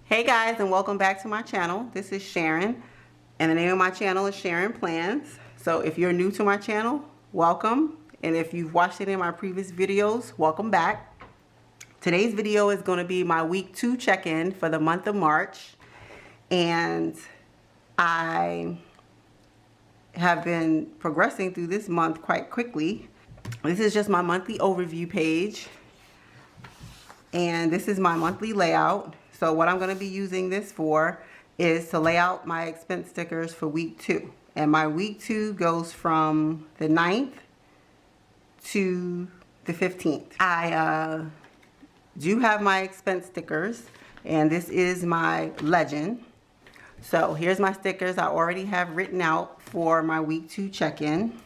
Hey guys, and welcome back to my channel. This is Sharon, and the name of my channel is Sharon Plans. So if you're new to my channel, welcome, and if you've watched any of my previous videos, welcome back. Today's video is going to be my week 2 check-in for the month of March, and I have been progressing through this month quite quickly. This is just my monthly overview page, and this is my monthly layout. So what I'm going to be using this for is to lay out my expense stickers for week 2. And my week 2 goes from the 9th to the 15th. I do have my expense stickers, and this is my legend. So here's my stickers I already have written out for my week 2 check-in.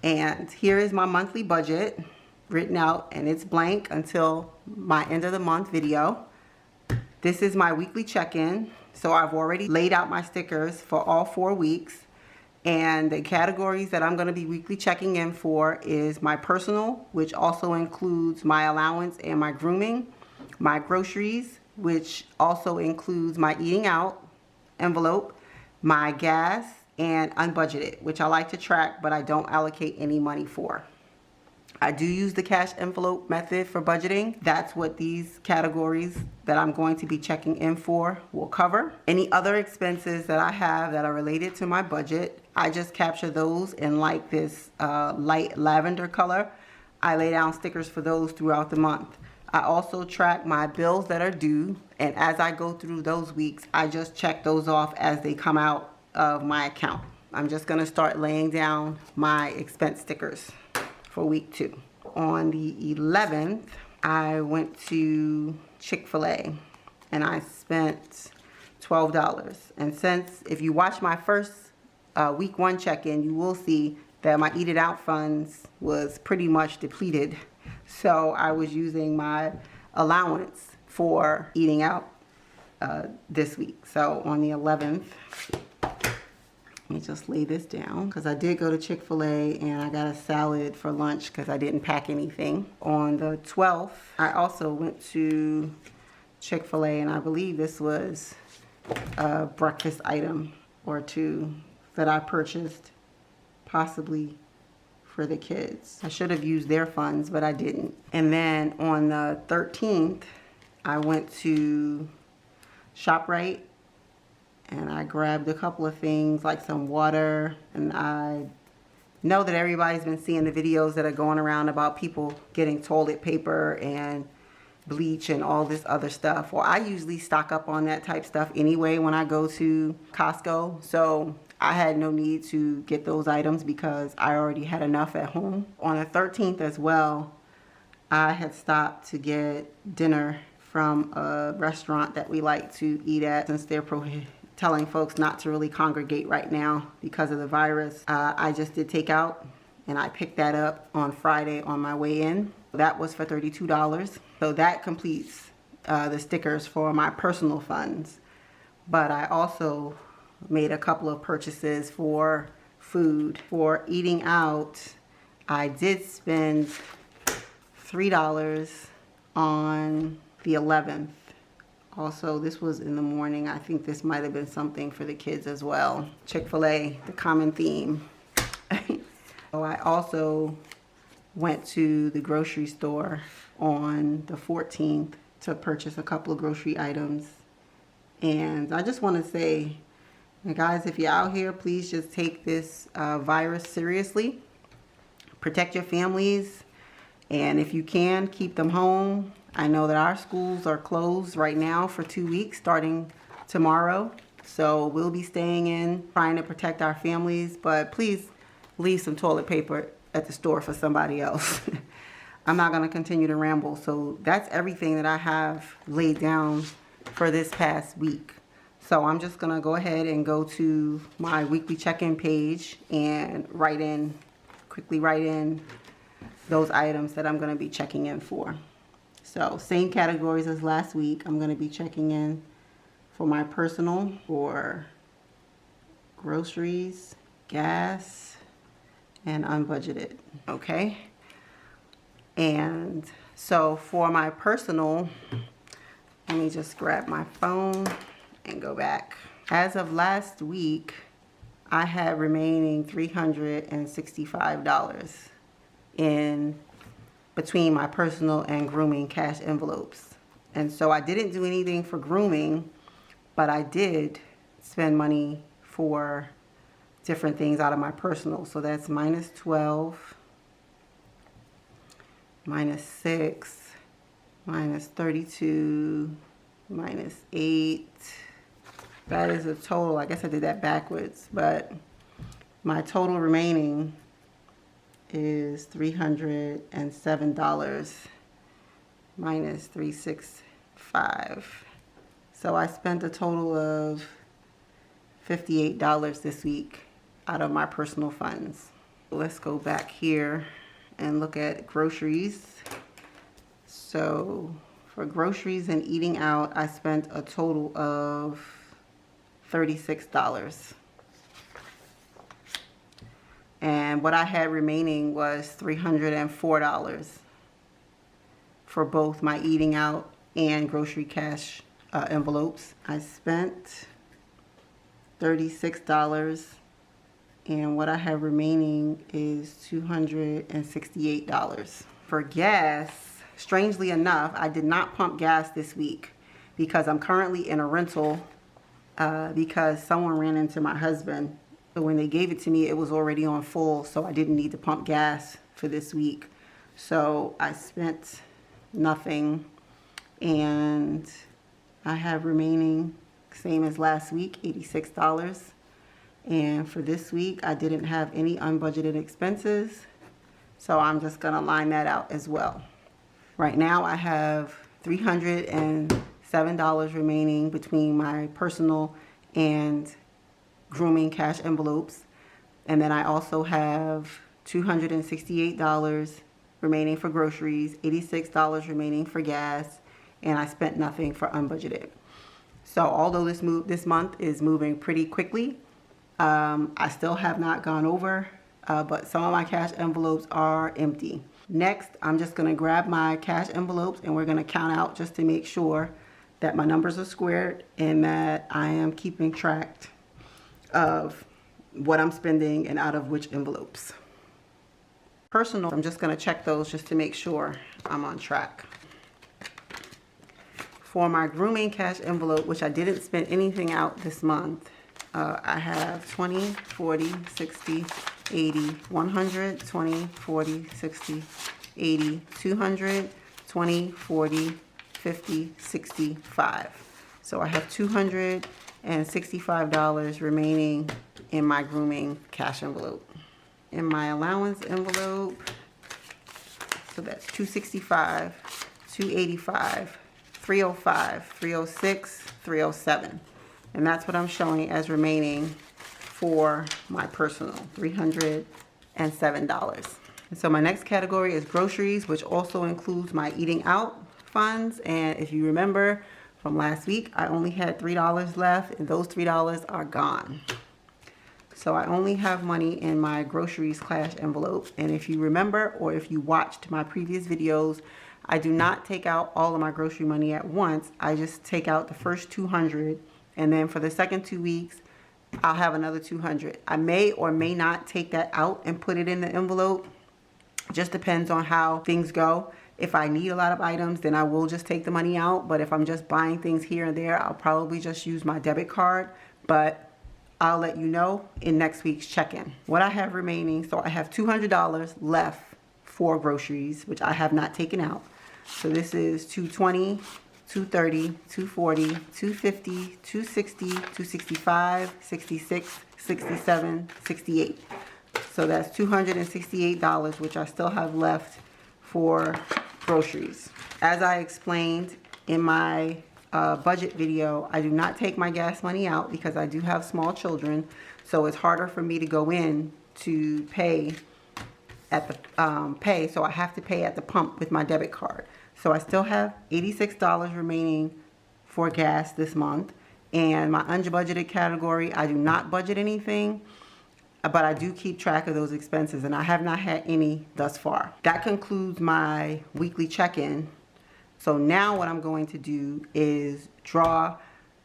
And here is my monthly budget written out, and it's blank until my end of the month video. This is my weekly check-in. So I've already laid out my stickers for all 4 weeks, and the categories that I'm going to be weekly checking in for is my personal, which also includes my allowance and my grooming, my groceries, which also includes my eating out envelope, my gas, and unbudgeted, which I like to track but I don't allocate any money for. I do use the cash envelope method for budgeting. That's what these categories that I'm going to be checking in for will cover. Any other expenses that I have that are related to my budget, I just capture those in like this light lavender color. I lay down stickers for those throughout the month. I also track my bills that are due, and as I go through those weeks, I just check those off as they come out of my account. I'm just gonna start laying down my expense stickers for week 2. On the 11th, I went to Chick-fil-A and I spent $12. And since, if you watch my first week 1 check-in, you will see that my Eat It Out funds was pretty much depleted. So I was using my allowance for eating out this week. So on the 11th, let me just lay this down because I did go to Chick-fil-A and I got a salad for lunch because I didn't pack anything. On the 12th, I also went to Chick-fil-A, and I believe this was a breakfast item or 2 that I purchased, possibly for the kids. I should have used their funds, but I didn't. And then on the 13th, I went to ShopRite, and I grabbed a couple of things like some water, and I know that everybody's been seeing the videos that are going around about people getting toilet paper and bleach and all this other stuff. Well, I usually stock up on that type stuff anyway when I go to Costco, so I had no need to get those items because I already had enough at home. On the 13th as well, I had stopped to get dinner from a restaurant that we like to eat at since they're telling folks not to really congregate right now because of the virus. I just did takeout, and I picked that up on Friday on my way in. That was for $32. So that completes the stickers for my personal funds. But I also made a couple of purchases for food. For eating out, I did spend $3 on the 11th. Also, this was in the morning. I think this might have been something for the kids as well. Chick-fil-A, the common theme. So I also went to the grocery store on the 14th to purchase a couple of grocery items. And I just want to say, guys, if you're out here, please just take this virus seriously. Protect your families, and if you can, keep them home. I know that our schools are closed right now for 2 weeks starting tomorrow. So we'll be staying in, trying to protect our families, but please leave some toilet paper at the store for somebody else. I'm not going to continue to ramble. So that's everything that I have laid down for this past week. So I'm just going to go ahead and go to my weekly check-in page and quickly write in those items that I'm going to be checking in for. So same categories as last week. I'm going to be checking in for my personal, for groceries, gas, and unbudgeted. Okay. And so for my personal, Let me just grab my phone and go back. As of last week, I had remaining $365 in between my personal and grooming cash envelopes. And so I didn't do anything for grooming, but I did spend money for different things out of my personal. So that's minus 12, minus 6, minus 32, minus 8. That is a total, I guess I did that backwards, but my total remaining is $307 minus 365. So I spent a total of $58 this week out of my personal funds. Let's go back here and look at groceries. So for groceries and eating out, I spent a total of $36. And what I had remaining was $304 for both my eating out and grocery cash envelopes. I spent $36, and what I have remaining is $268. For gas, strangely enough, I did not pump gas this week because I'm currently in a rental because someone ran into my husband. So when they gave it to me, it was already on full, so I didn't need to pump gas for this week. So I spent nothing, and I have remaining, same as last week, $86. And for this week, I didn't have any unbudgeted expenses, so I'm just gonna line that out as well. Right now, I have $307 remaining between my personal and grooming cash envelopes. And then I also have $268 remaining for groceries, $86 remaining for gas, and I spent nothing for unbudgeted. So although this month is moving pretty quickly, I still have not gone over, but some of my cash envelopes are empty. Next, I'm just gonna grab my cash envelopes and we're gonna count out just to make sure that my numbers are squared and that I am keeping track of what I'm spending and out of which envelopes. Personal, I'm just gonna check those just to make sure I'm on track. For my grooming cash envelope, which I didn't spend anything out this month, I have 20, 40, 60, 80, 100, 20, 40, 60, 80, 200, 20, 40, 50, 65. So I have $265 remaining in my grooming cash envelope. In my allowance envelope, so that's $265, $285, $305, $306, $307. And that's what I'm showing as remaining for my personal, $307. And so my next category is groceries, which also includes my eating out funds. And if you remember from last week, I only had $3 left, and those $3 are gone. So I only have money in my groceries cash envelope. And if you remember, or if you watched my previous videos, I do not take out all of my grocery money at once. I just take out the first $200, and then for the second 2 weeks, I'll have another $200. I may or may not take that out and put it in the envelope. Just depends on how things go. If I need a lot of items, then I will just take the money out. But if I'm just buying things here and there, I'll probably just use my debit card. But I'll let you know in next week's check-in what I have remaining. So I have $200 left for groceries, which I have not taken out. So this is $220, $230, $240, $250, $260, $265, $66, $67, $68. So that's $268, which I still have left for groceries. As I explained in my budget video, I do not take my gas money out because I do have small children, so it's harder for me to go in to pay at the so I have to pay at the pump with my debit card. So I still have $86 remaining for gas this month. And my unbudgeted category, I do not budget anything, but I do keep track of those expenses, and I have not had any thus far. That concludes my weekly check-in. So now what I'm going to do is draw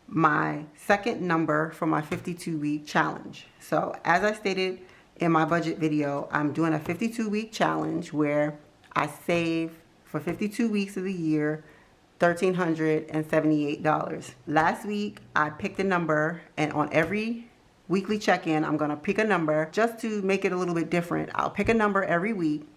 my second number for my 52-week challenge. So as I stated in my budget video, I'm doing a 52-week challenge where I save for 52 weeks of the year $1,378. Last week I picked a number, and on every weekly check-in I'm going to pick a number just to make it a little bit different. I'll pick a number every week,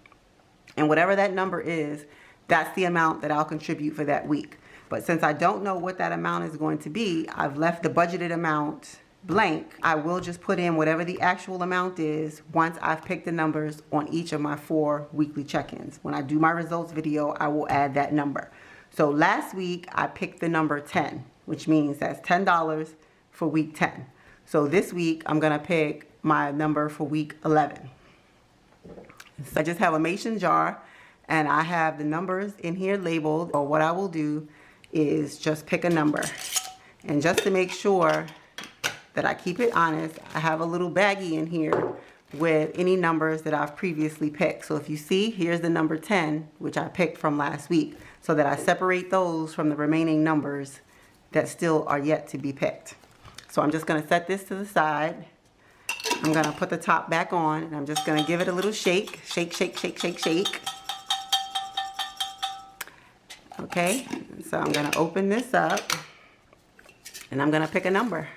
and whatever that number is, that's the amount that I'll contribute for that week. But since I don't know what that amount is going to be, I've left the budgeted amount blank. I will just put in whatever the actual amount is once I've picked the numbers on each of my 4 weekly check-ins. When I do my results video, I will add that number. So last week I picked the number 10, which means that's $10 for week 10. So this week I'm gonna pick my number for week 11. So I just have a mason jar, and I have the numbers in here labeled. Or what I will do is just pick a number, and just to make sure that I keep it honest, I have a little baggie in here with any numbers that I've previously picked. So if you see, here's the number 10, which I picked from last week, so that I separate those from the remaining numbers that still are yet to be picked. So I'm just gonna set this to the side. I'm gonna put the top back on, and I'm just gonna give it a little shake. Shake, shake, shake, shake, shake. Okay, so I'm gonna open this up, and I'm gonna pick a number.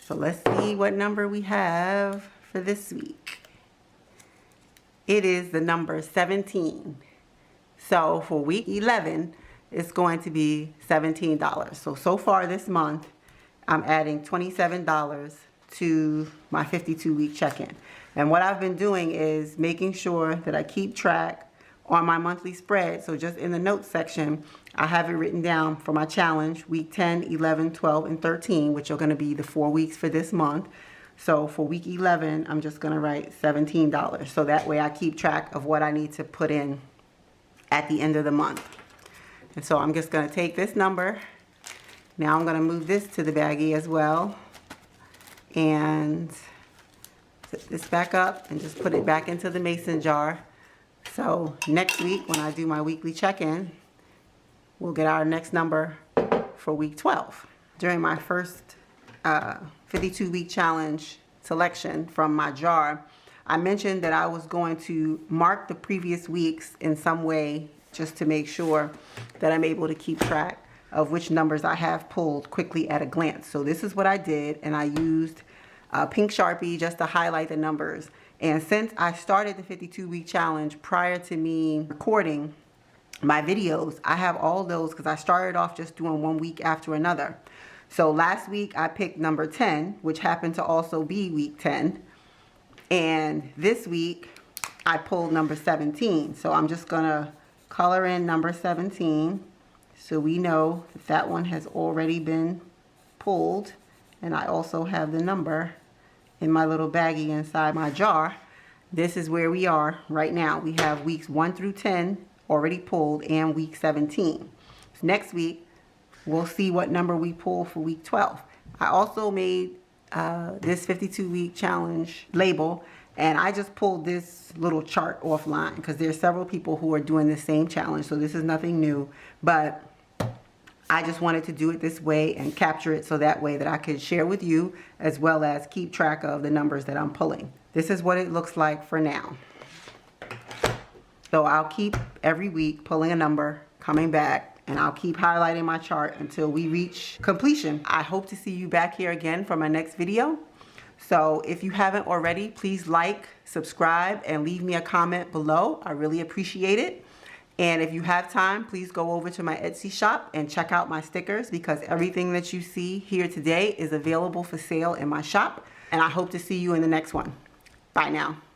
So let's see what number we have for this week. It is the number 17. So for week 11, it's going to be $17. So far this month, I'm adding $27 to my 52-week check-in. And what I've been doing is making sure that I keep track on my monthly spread. So just in the notes section, I have it written down for my challenge, week 10, 11, 12, and 13, which are gonna be the 4 weeks for this month. So for week 11, I'm just gonna write $17. So that way I keep track of what I need to put in at the end of the month. And so I'm just gonna take this number. Now I'm gonna move this to the baggie as well, and set this back up and just put it back into the mason jar. So next week, when I do my weekly check-in, we'll get our next number for week 12. During my first 52-week challenge selection from my jar, I mentioned that I was going to mark the previous weeks in some way just to make sure that I'm able to keep track of which numbers I have pulled quickly at a glance. So this is what I did, and I used a pink Sharpie just to highlight the numbers. And since I started the 52-week challenge prior to me recording my videos, I have all those because I started off just doing 1 week after another. So last week I picked number 10, which happened to also be week 10. And this week I pulled number 17. So I'm just gonna color in number 17, so we know that that one has already been pulled. And I also have the number in my little baggie inside my jar. This is where we are right now. We have weeks 1 through 10 already pulled, and week 17. So next week, we'll see what number we pull for week 12. I also made this 52-week challenge label, and I just pulled this little chart offline because there's several people who are doing the same challenge, so this is nothing new, but I just wanted to do it this way and capture it so that way that I could share with you, as well as keep track of the numbers that I'm pulling. This is what it looks like for now. So I'll keep every week pulling a number, coming back, and I'll keep highlighting my chart until we reach completion. I hope to see you back here again for my next video. So if you haven't already, please like, subscribe, and leave me a comment below. I really appreciate it. And if you have time, please go over to my Etsy shop and check out my stickers, because everything that you see here today is available for sale in my shop. And I hope to see you in the next one. Bye now.